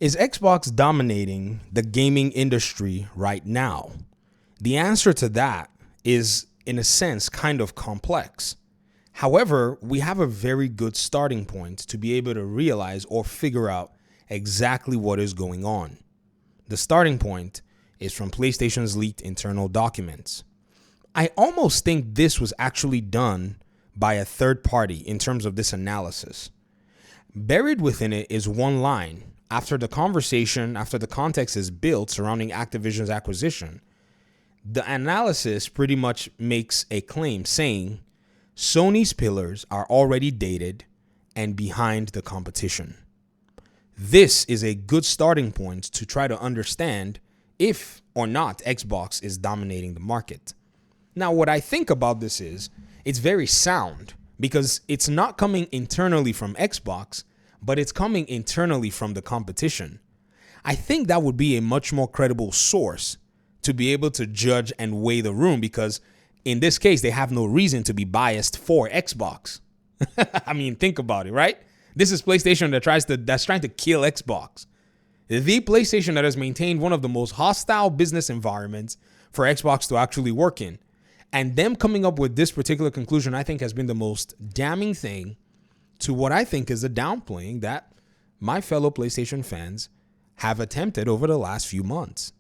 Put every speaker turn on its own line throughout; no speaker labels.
Is Xbox dominating the gaming industry right now? The answer to that is, in a sense, kind of complex. However, we have a very good starting point to be able to realize or figure out exactly what is going on. The starting point is from PlayStation's leaked internal documents. I almost think this was actually done by a third party in terms of this analysis. Buried within it is one line. After the context is built surrounding Activision's acquisition, the analysis pretty much makes a claim saying Sony's pillars are already dated and behind the competition. This is a good starting point to try to understand if or not Xbox is dominating the market. Now, what I think about this is it's very sound because it's not coming internally from Xbox, but it's coming internally from the competition. I think that would be a much more credible source to be able to judge and weigh the room, because in this case, they have no reason to be biased for Xbox. I mean, think about it, right? This is PlayStation that's trying to kill Xbox. The PlayStation that has maintained one of the most hostile business environments for Xbox to actually work in. And them coming up with this particular conclusion, I think, has been the most damning thing to what I think is a downplaying that my fellow PlayStation fans have attempted over the last few months.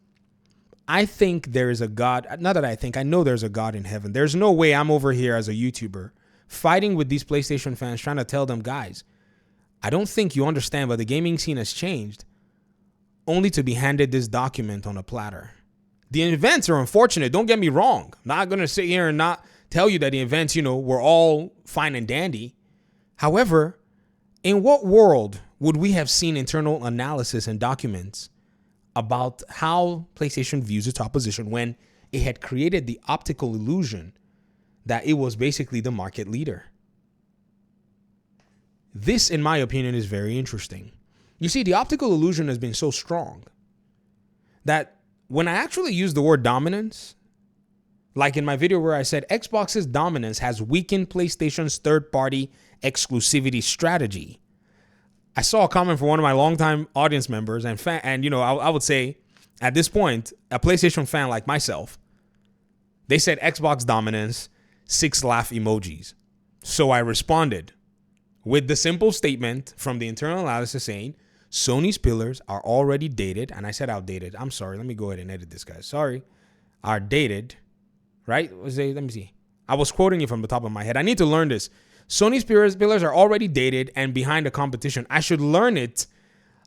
I think there is a God. Not that I think, I know there's a God in heaven. There's no way I'm over here as a YouTuber fighting with these PlayStation fans trying to tell them, guys, I don't think you understand, but the gaming scene has changed, only to be handed this document on a platter. The events are unfortunate. Don't get me wrong. I'm not going to sit here and not tell you that the events, were all fine and dandy. However, in what world would we have seen internal analysis and documents about how PlayStation views its opposition when it had created the optical illusion that it was basically the market leader? This, in my opinion, is very interesting. You see, the optical illusion has been so strong that when I actually use the word dominance, like in my video where I said Xbox's dominance has weakened PlayStation's third-party exclusivity strategy, I saw a comment from one of my longtime audience members and I would say at this point, a PlayStation fan like myself, they said Xbox dominance, 6 laugh emojis. So I responded with the simple statement from the internal analysis saying Sony's pillars are already dated, and I said outdated. I'm sorry. Let me go ahead and edit this, guys. Sorry. Are dated, right? Let me see. I was quoting you from the top of my head. I need to learn this. Sony's pillars are already dated and behind the competition. I should learn it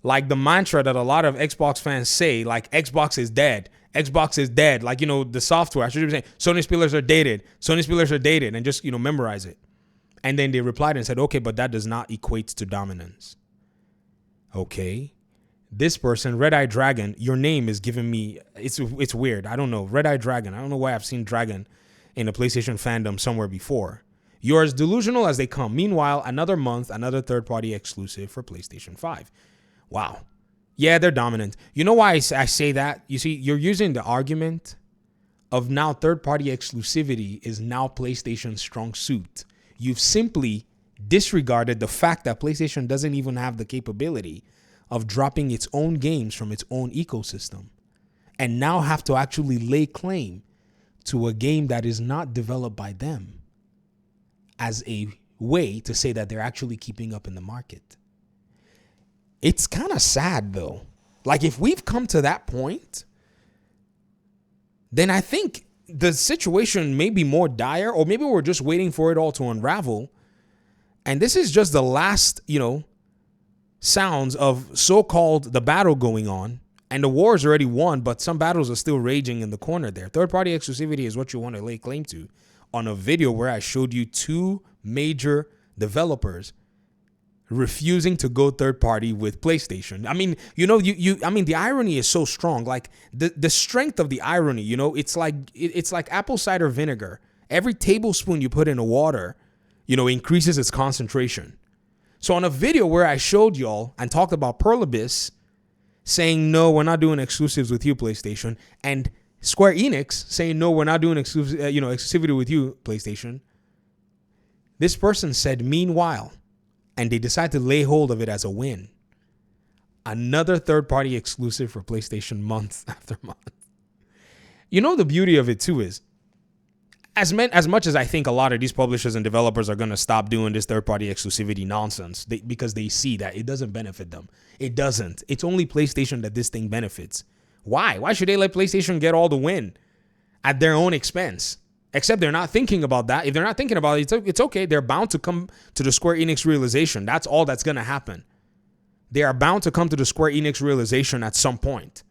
like the mantra that a lot of Xbox fans say, like Xbox is dead. Xbox is dead. Like, the software. I should be saying Sony's pillars are dated. Sony's pillars are dated, and just, memorize it. And then they replied and said, okay, but that does not equate to dominance. Okay. This person, Red Eye Dragon, your name is giving me, it's weird. I don't know. Red Eye Dragon. I don't know why I've seen Dragon in a PlayStation fandom somewhere before. You're as delusional as they come. Meanwhile, another month, another third-party exclusive for PlayStation 5. Wow. Yeah, they're dominant. You know why I say that? You see, you're using the argument of now third-party exclusivity is now PlayStation's strong suit. You've simply disregarded the fact that PlayStation doesn't even have the capability of dropping its own games from its own ecosystem, and now have to actually lay claim to a game that is not developed by them as a way to say that they're actually keeping up in the market. It's kind of sad, though. Like, if we've come to that point, then I think the situation may be more dire, or maybe we're just waiting for it all to unravel. And this is just the last, sounds of so-called the battle going on. And the war is already won, but some battles are still raging in the corner there. Third-party exclusivity is what you want to lay claim to on a video where I showed you 2 major developers refusing to go third-party with PlayStation. I mean, the irony is so strong. Like, the strength of the irony, it's like apple cider vinegar. Every tablespoon you put in the water, increases its concentration. So on a video where I showed y'all and talked about Pearl Abyss saying, no, we're not doing exclusives with you, PlayStation, and Square Enix saying, no, we're not doing exclusivity with you, PlayStation, this person said, meanwhile, and they decide to lay hold of it as a win. Another third-party exclusive for PlayStation month after month. You know, the beauty of it too is, as much as I think a lot of these publishers and developers are going to stop doing this third-party exclusivity nonsense because they see that it doesn't benefit them. It doesn't. It's only PlayStation that this thing benefits. Why? Why should they let PlayStation get all the win at their own expense? Except they're not thinking about that. If they're not thinking about it, it's okay. They're bound to come to the Square Enix realization. That's all that's going to happen. They are bound to come to the Square Enix realization at some point.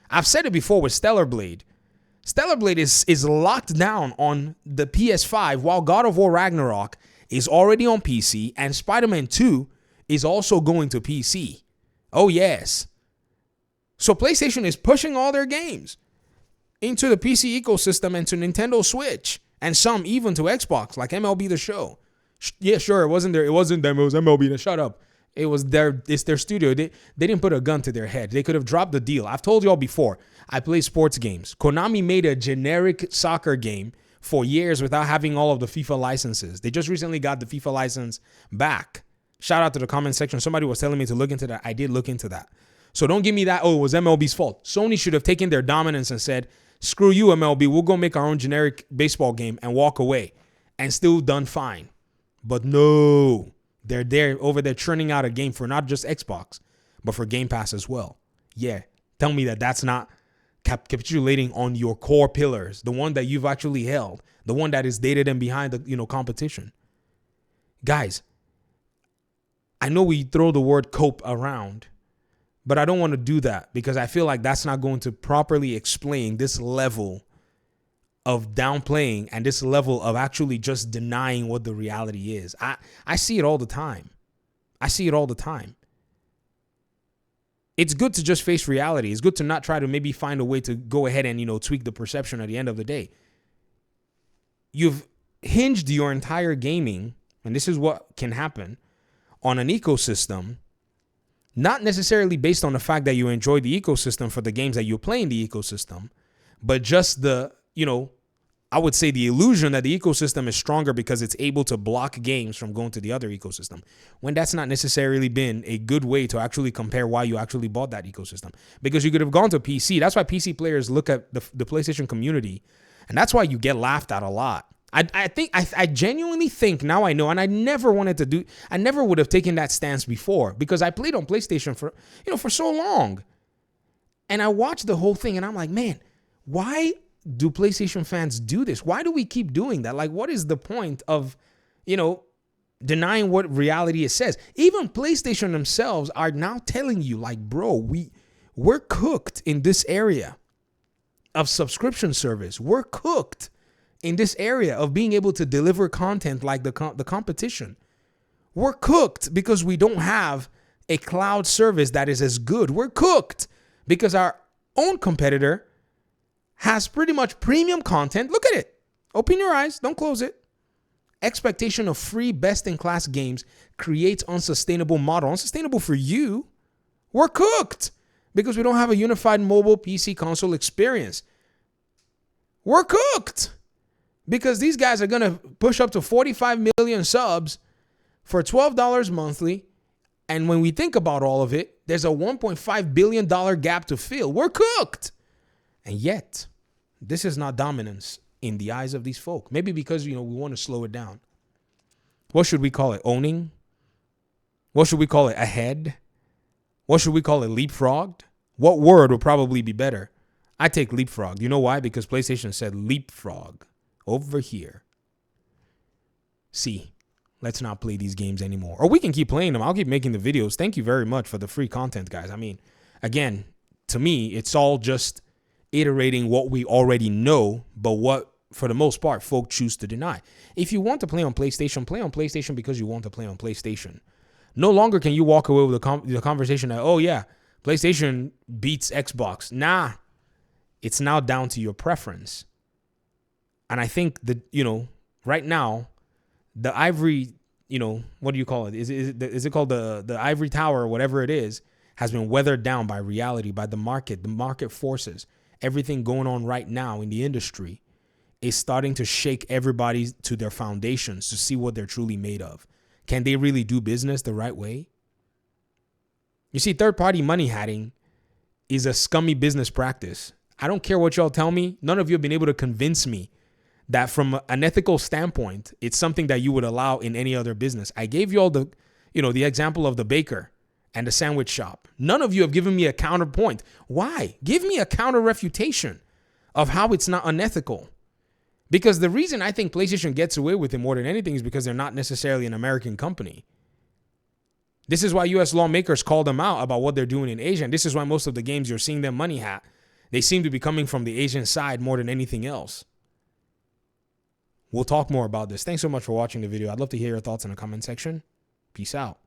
I've said it before with Stellar Blade. Stellar Blade is locked down on the PS5 while God of War Ragnarok is already on PC and Spider-Man 2 is also going to PC. Oh, yes. So PlayStation is pushing all their games into the PC ecosystem and to Nintendo Switch and some even to Xbox, like MLB The Show. Yeah, sure, it wasn't them, it was MLB. Shut up. It's their studio. They didn't put a gun to their head. They could have dropped the deal. I've told y'all before, I play sports games. Konami made a generic soccer game for years without having all of the FIFA licenses. They just recently got the FIFA license back. Shout out to the comment section. Somebody was telling me to look into that. I did look into that. So don't give me that, oh, it was MLB's fault. Sony should have taken their dominance and said, screw you, MLB. We'll go make our own generic baseball game and walk away and still done fine. But no. They're over there churning out a game for not just Xbox, but for Game Pass as well. Yeah, tell me that that's not capitulating on your core pillars, the one that you've actually held, the one that is dated and behind the competition. Guys, I know we throw the word cope around, but I don't want to do that because I feel like that's not going to properly explain this level of downplaying and this level of actually just denying what the reality is. I see it all the time. It's good to just face reality. It's good to not try to maybe find a way to go ahead and, tweak the perception at the end of the day. You've hinged your entire gaming, and this is what can happen, on an ecosystem, not necessarily based on the fact that you enjoy the ecosystem for the games that you play in the ecosystem, but just the, I would say the illusion that the ecosystem is stronger because it's able to block games from going to the other ecosystem, when that's not necessarily been a good way to actually compare why you actually bought that ecosystem. Because you could have gone to PC. That's why PC players look at the PlayStation community, and that's why you get laughed at a lot. I genuinely think now I know, and I never would have taken that stance before because I played on PlayStation for so long. And I watched the whole thing and I'm like, man, why do PlayStation fans do this? Why do we keep doing that? Like, what is the point of, denying what reality says? Even PlayStation themselves are now telling you, like, bro, we're cooked in this area of subscription service. We're cooked in this area of being able to deliver content like the competition. We're cooked because we don't have a cloud service that is as good. We're cooked because our own competitor has pretty much premium content. Look at it. Open your eyes. Don't close it. Expectation of free best-in-class games creates unsustainable model. Unsustainable for you. We're cooked because we don't have a unified mobile PC console experience. We're cooked because these guys are going to push up to 45 million subs for $12 monthly. And when we think about all of it, there's a $1.5 billion gap to fill. We're cooked. And yet, this is not dominance in the eyes of these folk. Maybe because, we want to slow it down. What should we call it? Owning? What should we call it? Ahead? What should we call it? Leapfrogged? What word would probably be better? I take leapfrog. You know why? Because PlayStation said leapfrog over here. See, let's not play these games anymore. Or we can keep playing them. I'll keep making the videos. Thank you very much for the free content, guys. I mean, again, to me, it's all just iterating what we already know, but what, for the most part, folk choose to deny. If you want to play on PlayStation because you want to play on PlayStation. No longer can you walk away with the conversation that, oh yeah, PlayStation beats Xbox. Nah, it's now down to your preference. And I think that, right now, the ivory, what do you call it? Is it called the ivory tower or whatever it is, has been weathered down by reality, by the market forces. Everything going on right now in the industry is starting to shake everybody to their foundations to see what they're truly made of. Can they really do business the right way? You see, third-party money hatting is a scummy business practice. I don't care what y'all tell me. None of you have been able to convince me that from an ethical standpoint, it's something that you would allow in any other business. I gave you all the example of the baker and the sandwich shop. None of you have given me a counterpoint. Why? Give me a counter refutation of how it's not unethical. Because the reason I think PlayStation gets away with it more than anything is because they're not necessarily an American company. This is why U.S. lawmakers call them out about what they're doing in Asia. And this is why most of the games you're seeing them money hat, they seem to be coming from the Asian side more than anything else. We'll talk more about this. Thanks so much for watching the video. I'd love to hear your thoughts in the comment section. Peace out.